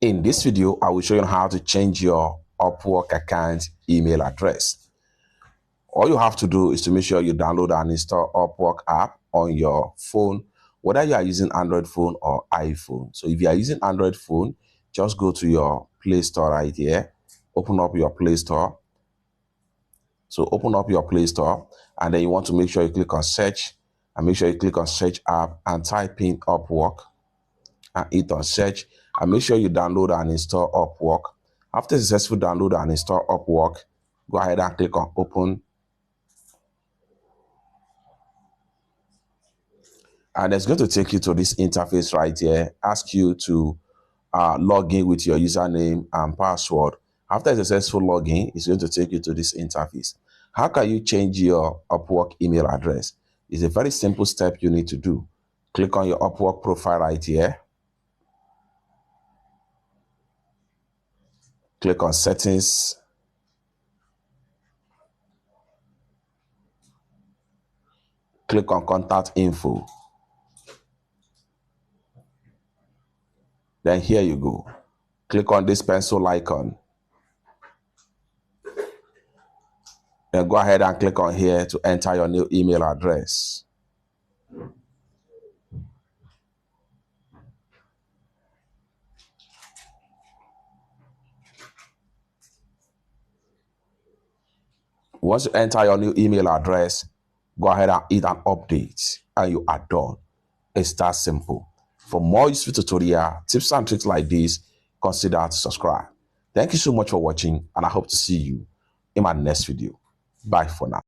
In this video, I will show you how to change your Upwork account email address. All you have to do is to make sure you download and install Upwork app on your phone, whether you are using Android phone or iPhone. So if you are using Android phone, just go to your Play Store right here, open up your Play Store. So open up your Play Store, and then you want to make sure you click on search, and make sure you click on search app and type in Upwork and hit on search, and make sure you download and install Upwork. After successful download and install Upwork, go ahead and click on open, and it's going to take you to this interface right here, ask you to log in with your username and password. After a successful login, it's going to take you to this interface. How can you change your Upwork email address? It's a very simple step you need to do. Click on your Upwork profile right here. Click on settings. Click on contact info. Then here you go. Click on this pencil icon. Then go ahead and click on here to enter your new email address. Once you enter your new email address, go ahead and hit an update, and you are done. It's that simple. For more useful tutorial, tips and tricks like this, consider to subscribe. Thank you so much for watching, and I hope to see you in my next video. Bye for now.